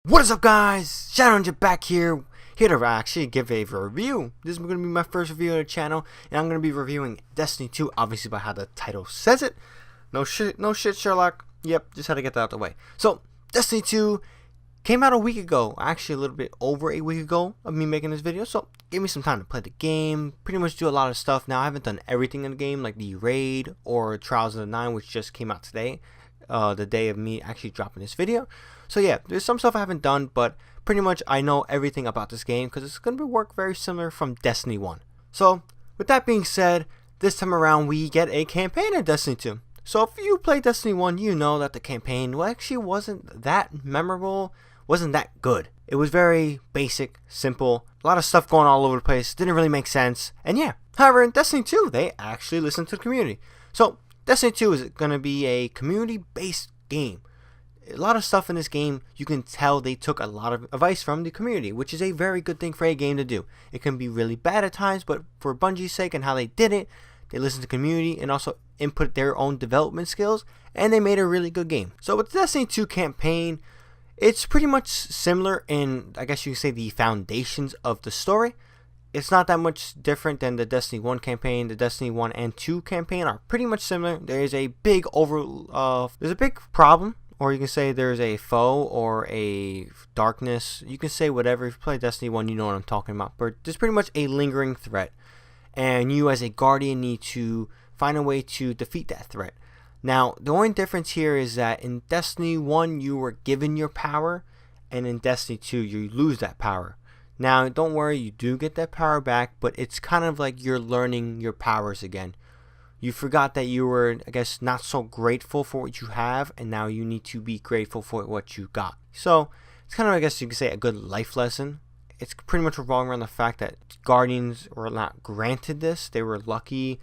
What is up, guys? ShadowNinja back here to actually give a review. This is going to be my first review of the channel, and I'm going to be reviewing Destiny 2, obviously by how the title says it. No shit, Sherlock. Yep, just had to get that out the way. So, Destiny 2 came out a week ago, actually a little bit over a week ago of me making this video, so gave me some time to play the game, pretty much do a lot of stuff. Now, I haven't done everything in the game, like the raid or Trials of the Nine, which just came out today, the day of me actually dropping this video. So yeah, there's some stuff I haven't done, but pretty much I know everything about this game because it's going to work very similar from Destiny 1. So, with that being said, this time around we get a campaign in Destiny 2. So if you play Destiny 1, you know that the campaign actually wasn't that memorable, wasn't that good. It was very basic, simple, a lot of stuff going all over the place, didn't really make sense, and yeah. However, in Destiny 2, they actually listened to the community. So, Destiny 2 is going to be a community-based game. A lot of stuff in this game, you can tell they took a lot of advice from the community, which is a very good thing for a game to do. It can be really bad at times, but for Bungie's sake and how they did it, they listened to the community and also input their own development skills, and they made a really good game. So with the Destiny 2 campaign, it's pretty much similar in, I guess you could say, the foundations of the story. It's not that much different than the Destiny 1 campaign. The Destiny 1 and 2 campaign are pretty much similar. There is a big there's a big problem, or you can say there's a foe or a darkness. You can say whatever. If you play Destiny 1, you know what I'm talking about. But there's pretty much a lingering threat, and you as a guardian need to find a way to defeat that threat. Now, the only difference here is that in Destiny 1, you were given your power, and in Destiny 2, you lose that power. Now, don't worry, you do get that power back, but it's kind of like you're learning your powers again. You forgot that you were, I guess, not so grateful for what you have, and now you need to be grateful for what you got. So, it's kind of, I guess you could say, a good life lesson. It's pretty much revolving around the fact that Guardians were not granted this, they were lucky,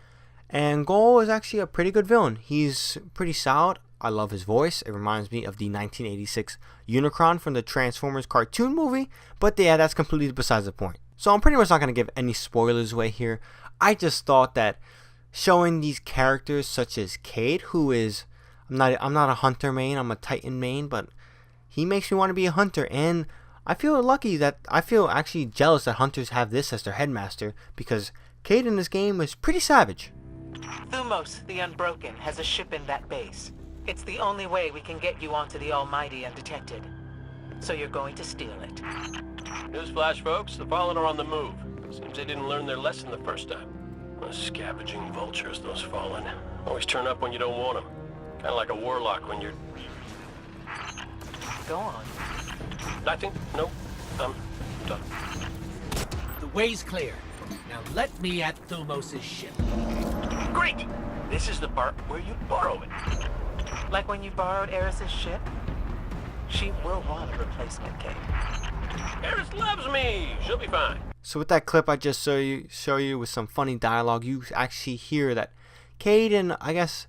and Gol is actually a pretty good villain. He's pretty solid. I love his voice. It reminds me of the 1986 Unicron from the Transformers cartoon movie, but yeah, that's completely besides the point. So I'm pretty much not going to give any spoilers away here. I just thought that showing these characters such as Cade, who is, I'm not a hunter main, I'm a Titan main, but he makes me want to be a hunter, and I feel lucky that, I feel actually jealous that hunters have this as their headmaster, because Cade in this game is pretty savage. Thumos, the Unbroken, has a ship in that base. It's the only way we can get you onto the Almighty undetected. So you're going to steal it. Newsflash, folks. The Fallen are on the move. Seems they didn't learn their lesson the first time. Scavenging vultures, those Fallen. Always turn up when you don't want them. Kind of like a warlock when you're... Go on. Nothing? Nope. I'm done. The way's clear. Now let me at Thumos' ship. Great! This is the part where you borrow it. Like when you borrowed Eris's ship? She will want a replacement, Cade. Eris loves me! She'll be fine. So with that clip I just show you with some funny dialogue, you actually hear that Cade and, I guess,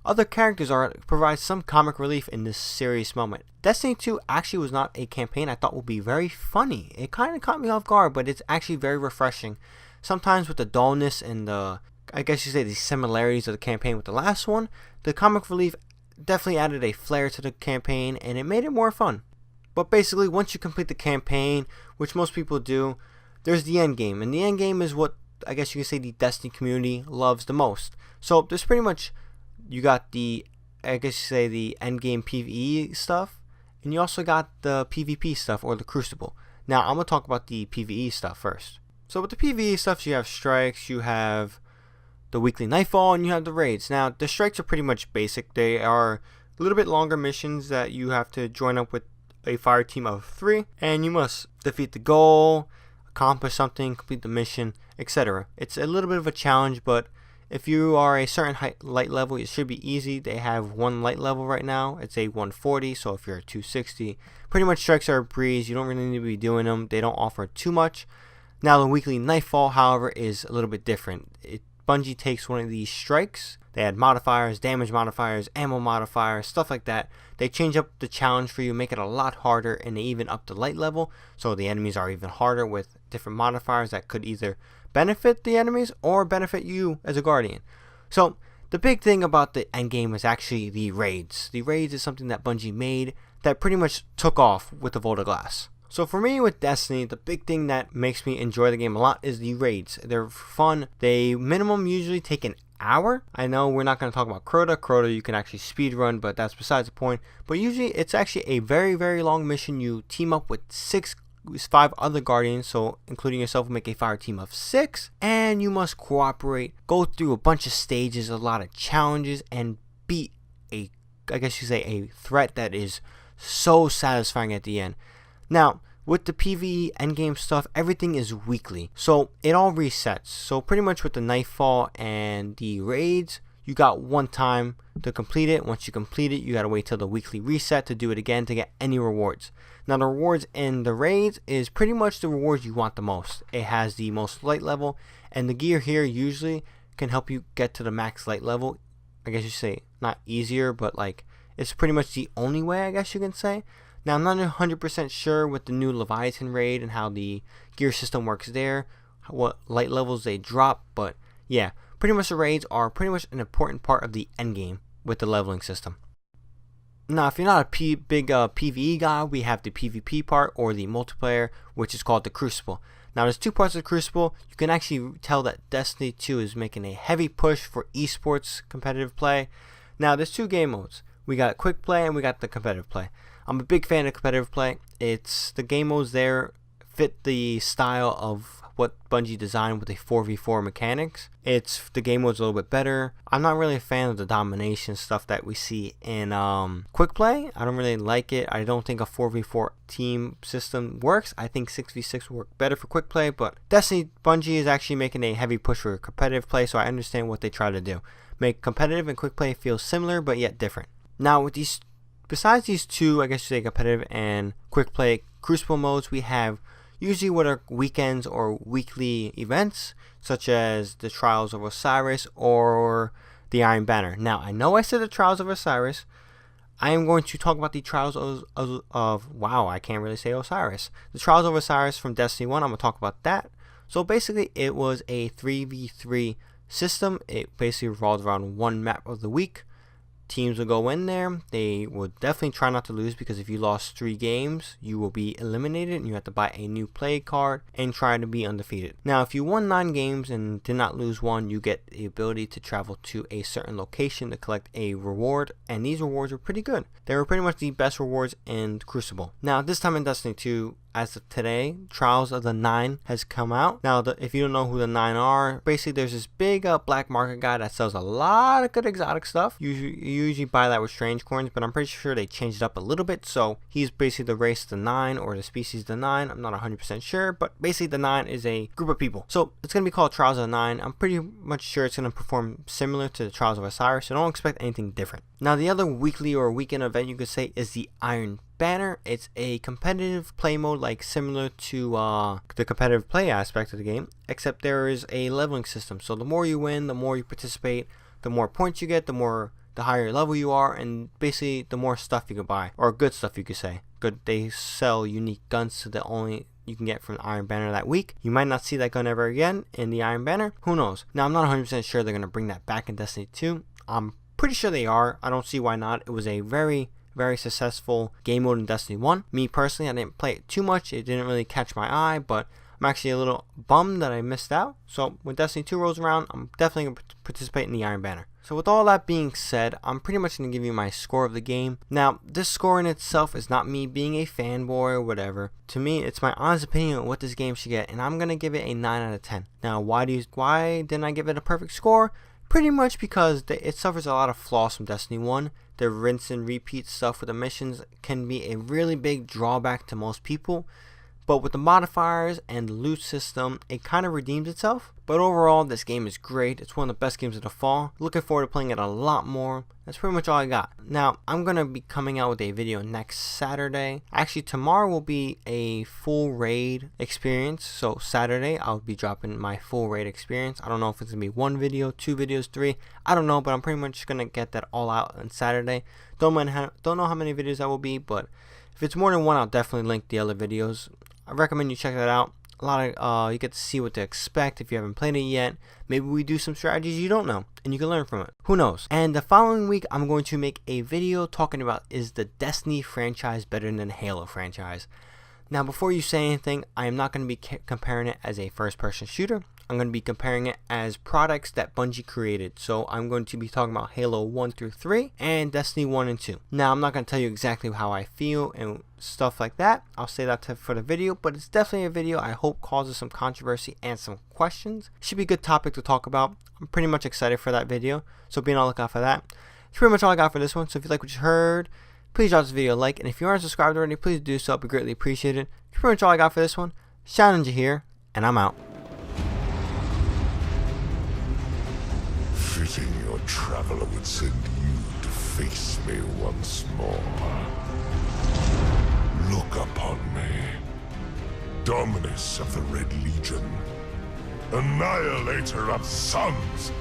other characters provide some comic relief in this serious moment. Destiny 2 actually was not a campaign I thought would be very funny. It kind of caught me off guard, but it's actually very refreshing. Sometimes with the dullness and the, I guess you say, the similarities of the campaign with the last one, the comic relief definitely added a flair to the campaign, and it made it more fun. But basically, once you complete the campaign, which most people do, there's the end game, and the end game is what, I guess you could say, the Destiny community loves the most. So there's pretty much, you got the, I guess you say, the end game PvE stuff, and you also got the PvP stuff, or the Crucible. Now I'm going to talk about the PvE stuff first. So with the PvE stuff, you have strikes, you have the weekly nightfall, and you have the raids. Now the strikes are pretty much basic. They are a little bit longer missions that you have to join up with a fire team of 3, and you must defeat the goal, accomplish something, complete the mission, etc. It's a little bit of a challenge, but if you are a certain light level, it should be easy. They have one light level right now. It's a 140, so if you're a 260, pretty much strikes are a breeze. You don't really need to be doing them. They don't offer too much. Now the weekly nightfall, however, is a little bit different. Bungie takes one of these strikes. They add modifiers, damage modifiers, ammo modifiers, stuff like that. They change up the challenge for you, make it a lot harder, and they even up the light level, so the enemies are even harder with different modifiers that could either benefit the enemies or benefit you as a guardian. So the big thing about the endgame is actually the raids. The raids is something that Bungie made that pretty much took off with the Vault of Glass. So for me with Destiny, the big thing that makes me enjoy the game a lot is the raids. They're fun. They minimum usually take an hour. I know we're not going to talk about Crota. Crota you can actually speed run, but that's besides the point. But usually it's actually a very, very long mission. You team up with 5 other guardians, so including yourself will make a fire team of 6, and you must cooperate, go through a bunch of stages, a lot of challenges, and beat a, I guess you say, a threat that is so satisfying at the end. Now, with the PvE endgame stuff, everything is weekly, so it all resets. So pretty much with the Nightfall and the raids, you got one time to complete it. Once you complete it, you gotta wait till the weekly reset to do it again to get any rewards. Now the rewards in the raids is pretty much the rewards you want the most. It has the most light level, and the gear here usually can help you get to the max light level. I guess you say not easier, but like it's pretty much the only way, I guess you can say. Now I'm not 100% sure with the new Leviathan raid and how the gear system works there, what light levels they drop, but yeah, pretty much the raids are pretty much an important part of the endgame with the leveling system. Now if you're not a big PvE guy, we have the PvP part or the multiplayer, which is called the Crucible. Now there's 2 parts of the Crucible. You can actually tell that Destiny 2 is making a heavy push for esports competitive play. Now there's 2 game modes. We got quick play and we got the competitive play. I'm a big fan of competitive play. It's the game modes there fit the style of what Bungie designed with the 4v4 mechanics. It's the game mode's a little bit better. I'm not really a fan of the domination stuff that we see in quick play. I don't really like it. I don't think a 4v4 team system works. I think 6v6 will work better for quick play, but Destiny Bungie is actually making a heavy push for competitive play, so I understand what they try to do. Make competitive and quick play feel similar but yet different. Now with these, besides these 2, I guess you say competitive and quick play Crucible modes, we have usually what are weekends or weekly events, such as the Trials of Osiris or the Iron Banner. Now, I know I said the Trials of Osiris. I am going to talk about the Trials of wow, I can't really say Osiris. The Trials of Osiris from Destiny 1, I'm going to talk about that. So basically, it was a 3v3 system. It basically revolved around one map of the week. Teams will go in there. They would definitely try not to lose, because if you lost 3 games, you will be eliminated and you have to buy a new play card and try to be undefeated. Now, if you won 9 games and did not lose 1, you get the ability to travel to a certain location to collect a reward, and these rewards were pretty good. They were pretty much the best rewards in Crucible. Now, this time in Destiny 2, as of today, Trials of the 9 has come out. Now, if you don't know who the 9 are, basically there's this big black market guy that sells a lot of good exotic stuff. You usually buy that with strange coins, but I'm pretty sure they changed it up a little bit. So he's basically the race of the 9 or the species of the 9. I'm not 100% sure, but basically the 9 is a group of people. So it's going to be called Trials of the 9. I'm pretty much sure it's going to perform similar to the Trials of Osiris, so don't expect anything different. Now, the other weekly or weekend event you could say is the Iron Banner. It's a competitive play mode, like similar to the competitive play aspect of the game, except there is a leveling system. So the more you win, the more you participate, the more points you get, the higher level you are, and basically the more stuff you can buy, or good stuff you could say. Good, they sell unique guns to the only you can get from the Iron Banner that week. You might not see that gun ever again in the Iron Banner. Who knows? Now, I'm not 100% sure they're going to bring that back in Destiny 2. I'm pretty sure they are. I don't see why not. It was a very successful game mode in Destiny 1. Me personally, I didn't play it too much. It didn't really catch my eye, but I'm actually a little bummed that I missed out. So when Destiny 2 rolls around, I'm definitely going to participate in the Iron Banner. So with all that being said, I'm pretty much going to give you my score of the game. Now, this score in itself is not me being a fanboy or whatever. To me, it's my honest opinion on what this game should get, and I'm going to give it a 9 out of 10. Now, why didn't I give it a perfect score? Pretty much because it suffers a lot of flaws from Destiny 1. The rinse and repeat stuff with the missions can be a really big drawback to most people. But with the modifiers and the loot system, it kind of redeems itself. But overall, this game is great. It's one of the best games of the fall. Looking forward to playing it a lot more. That's pretty much all I got. Now, I'm going to be coming out with a video next Saturday. Actually, tomorrow will be a full raid experience. So Saturday, I'll be dropping my full raid experience. I don't know if it's going to be 1 video, 2 videos, 3. I don't know, but I'm pretty much going to get that all out on Saturday. Don't know how many videos that will be, but if it's more than 1, I'll definitely link the other videos. I recommend you check that out. a lot of you get to see what to expect if you haven't played it yet. Maybe we do some strategies you don't know and you can learn from it. Who knows? And the following week I'm going to make a video talking about, is the Destiny franchise better than the Halo franchise? Now, before you say anything, I am not going to be comparing it as a first-person shooter. I'm going to be comparing it as products that Bungie created. So I'm going to be talking about Halo 1 through 3 and Destiny 1 and 2. Now, I'm not going to tell you exactly how I feel and stuff like that. I'll say that for the video, but it's definitely a video I hope causes some controversy and some questions. Should be a good topic to talk about. I'm pretty much excited for that video, so be on the lookout for that. That's pretty much all I got for this one. So if you like what you heard, please drop this video a like, and if you aren't subscribed already, please do so. It'd be greatly appreciated. That's pretty much all I got for this one. ShadowNinja here, and I'm out. Fitting your traveler would send you to face me once more. Look upon me, Dominus of the Red Legion, Annihilator of suns,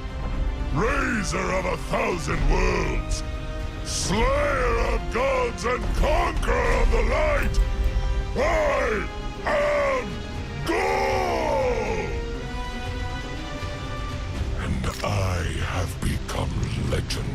Raiser of 1,000 worlds, Slayer of gods and Conqueror of the light. I am God! And I have become legend.